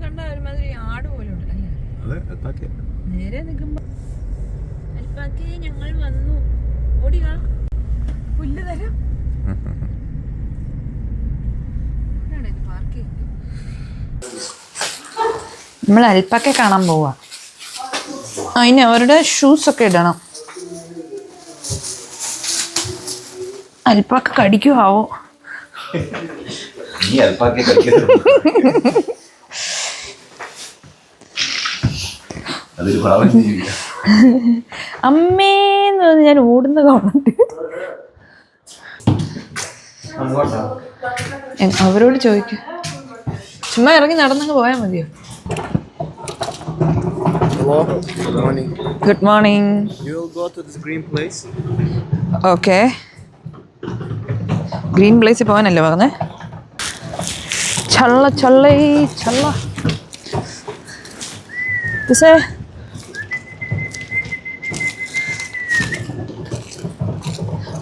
കണ്ട ഒരുമാതിരി ആട് പോലെ ഉണ്ടല്ലേ. നേരെ നിൽക്കുമ്പോ അൽപ്പാക്കി ഞങ്ങൾ വന്നു. ഓടിക പുല്ല് തരാം. നമ്മൾ അൽപ്പാക്കെ കാണാൻ പോവാ. അതിന് അവരുടെ ഷൂസ് ഒക്കെ ഇടണം. അൽപ്പാക്ക കടിക്കുവോ? അമ്മേന്ന് പറഞ്ഞ് ഞാൻ ഓടുന്ന കാണുന്നുണ്ട്. അവരോട് ചോദിക്കും. ചുമ്മാ ഇറങ്ങി നടന്നങ്ങ് പോയാൽ മതിയോ? Hello. Good morning. Good morning. You will go to this green place. Okay. Green പ്ലേസിൽ പോകാനല്ലേ പറഞ്ഞേ? ചള്ള ചള്ളേ ചള്ള.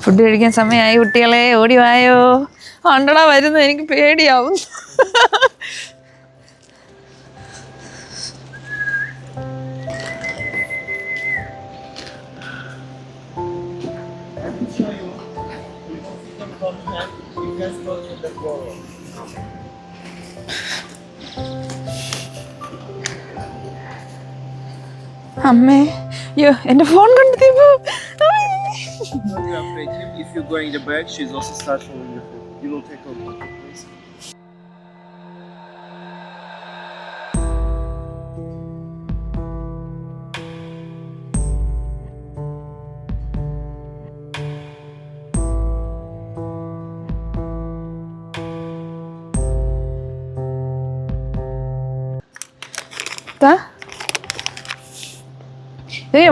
ഫുഡ് കഴിക്കാൻ സമയമായി കുട്ടികളെ, ഓടി വായോ. ആണ്ടടാ വരുന്നു, എനിക്ക് പേടിയാവും. അമ്മേ, അയ്യോ എന്റെ ഫോൺ കണ്ടു. If you're going the back, she's also start following the food. You will take over, please.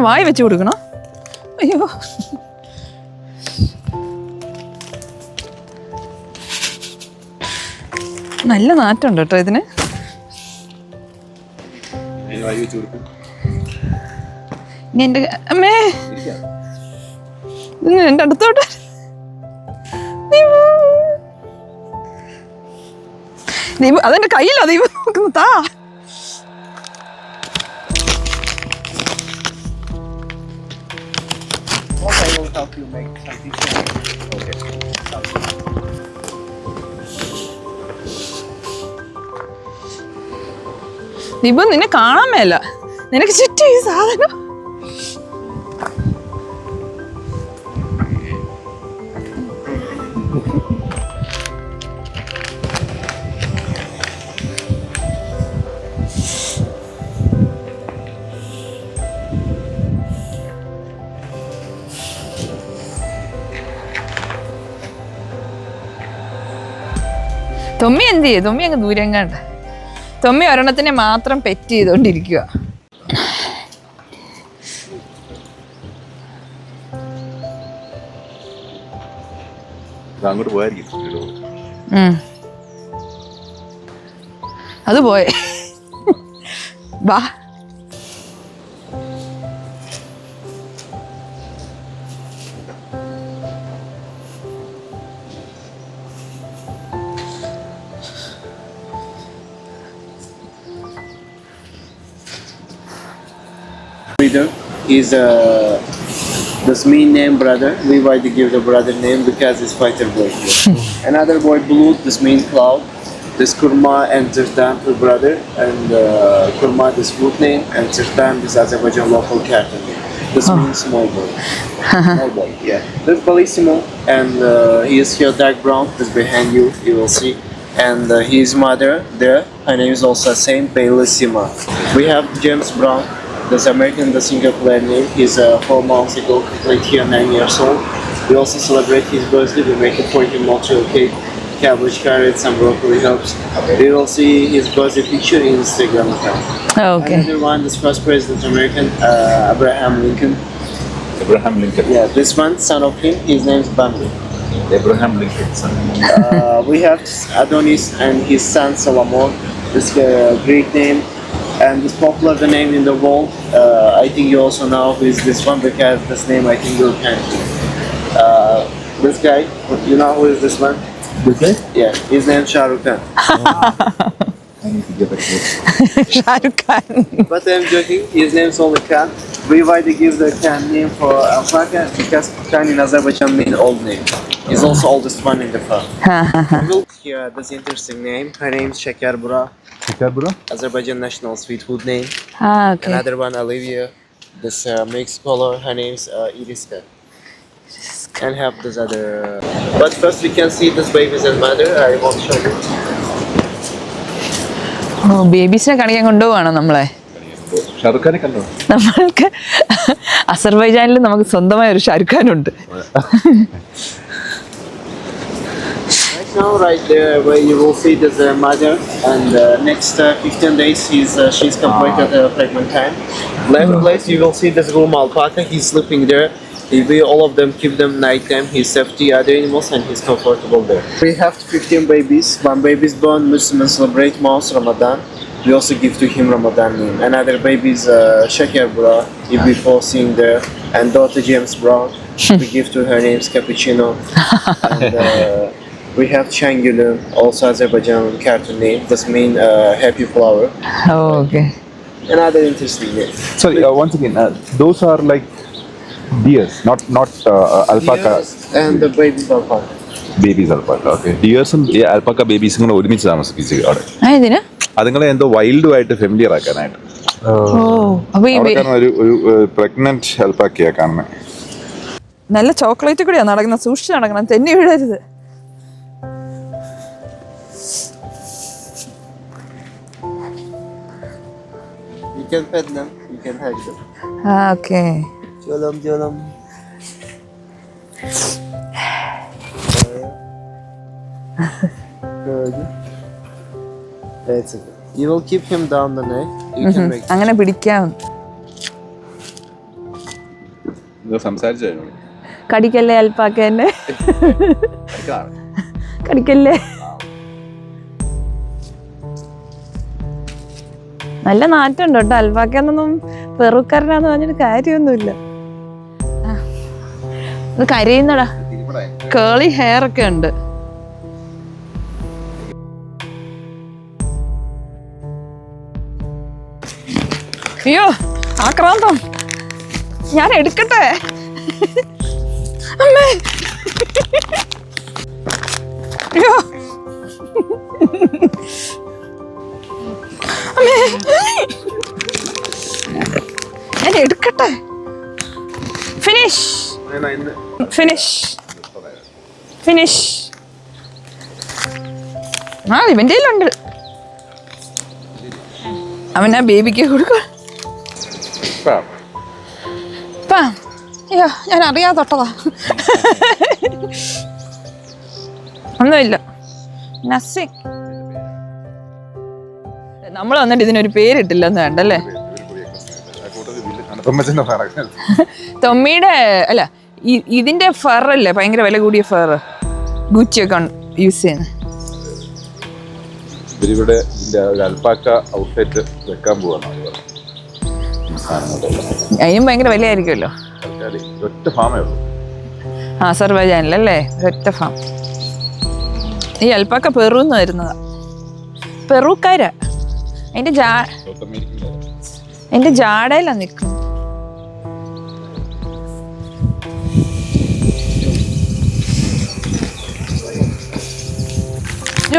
വായി വെച്ച് കൊടുക്കണോ? അയ്യോ, നല്ല നാറ്റുണ്ട് കേട്ടോ ഇതിന്. ഇനി എൻ്റെ അമ്മേ, എൻ്റെ അടുത്തോട്ട് ദീപു, അതെന്റെ കയ്യിലാ. ദീപു നോക്കുന്നു. താ. I will help you make something. Okay. Deepu, നിന്നെ കാണാൻ മേല. നിനക്ക് ചുറ്റും ഈ സാധനം. തൊമ്മി എന്ത് ചെയ്യും? തൊമ്മി അങ്ങ് ദൂരം കണ്ട. തൊമ്മി ഒരെണ്ണത്തിനെ മാത്രം പെറ്റ് ചെയ്തോണ്ടിരിക്കുക. അത് പോയെ. വാ. He's this mean name brother. We why to give the brother name because he's fighter boy. Another boy Blue, this mean Cloud. This Kurma and Zirtan two brother, and Kurma this flute name, and Zirtan this Azerbaijan local captain. This means small boy. Small boy, yeah. This Bellissimo, and he is here dark brown. This behind you, you will see. And his mother there, her name is also same Bellissima. We have James Brown. This American, the single player name. He's 4 months ago, complete here, 9 years old. We also celebrate his birthday. We make a for him mozzarella cake, cabbage, carrots, some broccoli herbs. We will see his birthday picture in Instagram account. Okay. Another one, this first president American, Abraham Lincoln. Abraham Lincoln. Yeah, this one, son of him, his name is Bambi. Abraham Lincoln, son. We have Adonis and his son Solomon. This Greek name. And this popular the name in the world, I think you also know who is this one because this name I think you can. This guy, you know who is this one? This guy? Yeah, his name is Shah Rukh Khan. I need to get a clue. Shahrukh Khan. But I'm joking. His name's only Khan. We why they give the Khan name for alpaca because Khan in Azerbaijan means old name. He's also oldest one in the farm. Here, this interesting name. Her name's Sheker Bura. Şeker bura. Azerbaijan national sweet food name. Okay. Another one, Olivia. This mixed color. Her name's Iriska. And have this other. But first, we can see this babies and mother. I won't show you. ബേബീസിനെ കാണിക്കാൻ കൊണ്ടുപോവാണോ നമ്മളെ? ഷാറുഖ് ഖാനെ കണ്ടോ? നമ്മൾക്ക് അസർബൈജാനിൽ നമുക്ക് സ്വന്തമായ ഒരു ഷാരുഖ് ഖാൻ ഉണ്ട്. Right now, right there, where you will see this mother, and next 15 days, she's completed her pregnant time. Left place, you will see this room alpaca. He's sleeping there. We all of them keep them nighttime. He's safety other animals and he's comfortable there. We have 15 babies. One baby is born. Muslims celebrate Maus Ramadan. We also give to him Ramadan name. Another baby is Sheker Bra. If before seeing there, and daughter James Brown. We give to her name's Cappuccino. And we have Changulu, also Azerbaijan cartoon name. This mean happy flower. Okay. Another interesting name. Sorry, once again, those are like deers, not alpaca. Yes, and the babies alpaca. Babies alpaca. Okay. Deersum alpaca babies കൂടെ ഒരുമിച്ച് താമസിപ്പിച്ചു അവിടെ. ഇതിന് അതുങ്ങളെ എന്തോ വൈൽഡുമായിട്ട് familiar ആക്കാനായിട്ട്. അപ്പൊ ഈ അവിടെ കാണുന്ന ഒരു പ്രഗ്നന്റ് അൽപ്പാക്കയാ കാണുന്നത്. നല്ല ചോക്ലേറ്റ് കൂടിയാ നടക്കുന്നത്. സൂക്ഷിച്ച് നടക്കണം, തെന്നി വീഴരുത്. You can pet them, you can hug them. Okay. Jolam, jolam. Good. That's it. You will keep him down the neck. You can make. അങ്ങനെ പിടിക്കാം. സംസാരിച്ചോ? കടിക്കല്ലേ അൽപ്പാക്കേന്റെ? കടിക്കല്ലേ? നല്ല നാറ്റുണ്ട് കേട്ടോ. അൽപ്പാക്കെന്നൊന്നും പെറുക്കാരനാന്ന് പറഞ്ഞിട്ട് കാര്യമൊന്നുമില്ല. ഇത് കരയുന്നടാ. കേളി ഹെയർ ഒക്കെ ഉണ്ട്. അയ്യോ ആക്രാന്തം, ഞാൻ എടുക്കട്ടെ? അമ്മേ, അയ്യോ അമ്മേ, ഞാൻ എടുക്കട്ടെ? Finish finish finish. ആ ഇവൻ്റെ ഉണ്ട്. അവൻ ആ ബേബിക്ക് കൊടുക്കുക. അയ്യോ ഞാൻ അറിയാതെ തൊട്ടതാ. ഒന്നുമില്ല, നത്തിങ്. നമ്മൾ വന്നിട്ട് ഇതിനൊരു പേരിട്ടില്ലെന്ന് വേണ്ടല്ലേ? തൊമ്മിയുടെ അല്ല, ഇതിന്റെ ഫർ അല്ലേ ഭയങ്കര വില കൂടിയ ഫർ, ഗുച്ചിയൊക്കെ യൂസ് ചെയ്യുന്നത്. ഇവരിവിടെ അൽപ്പാക്ക ഔട്ട്ലെറ്റ് വെക്കാൻ പോവാണ്. അതിനും ഭയങ്കര വിലയായിരിക്കുമല്ലോ. ഒറ്റ ഫാമേ ഉള്ളൂ അസർബൈജാനിലല്ലേ, ഒറ്റ ഫാം. ഈ അൽപ്പാക്ക പെറുന്ന് വരുന്നതാ, പെറുക്കാരാ. അതിന്റെ ജാടയിലാ നിൽക്കുന്നത്.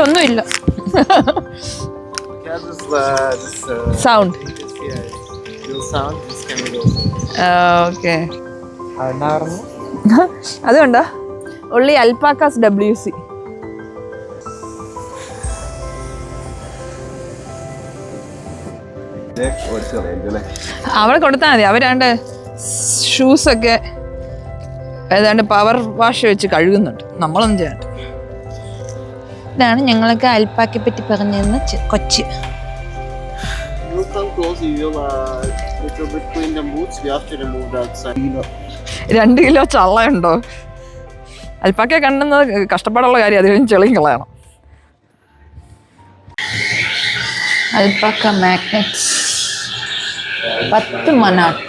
ഒന്നുമില്ല. Sound okay. അതുകൊണ്ടോ ഉള്ളി അൽപ്പാക്കാസ് WC. അവിടെ കൊടുത്താൽ മതി. അവരാണ്ട് ഷൂസൊക്കെ ഏതാണ്ട് പവർ വാഷ് വെച്ച് കഴുകുന്നുണ്ട്. നമ്മളൊന്നും ചെയ്യണ്ട. ഇതാണ് ഞങ്ങളൊക്കെ അൽപ്പാക്കയെ പറ്റി പറഞ്ഞിരുന്ന Kochi. You come close, you will little bit clean the boots. We have to remove the outside. 2 kilo ചള്ളയുണ്ടോ? അൽപ്പാക്കയെ കണ്ടുന്നത് കഷ്ടപ്പാടുള്ള കാര്യം. അതിലും ചെളിയും കളയണം. അൽപ്പാക്ക മാഗ്നറ്റ്സ് 10 മനാട്ട്.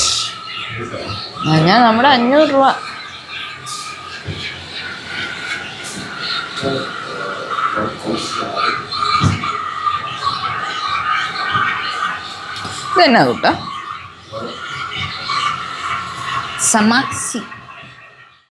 ഞാൻ നമ്മുടെ 500 രൂപ. ഇതെന്നാ കൂട്ടാ സമാസി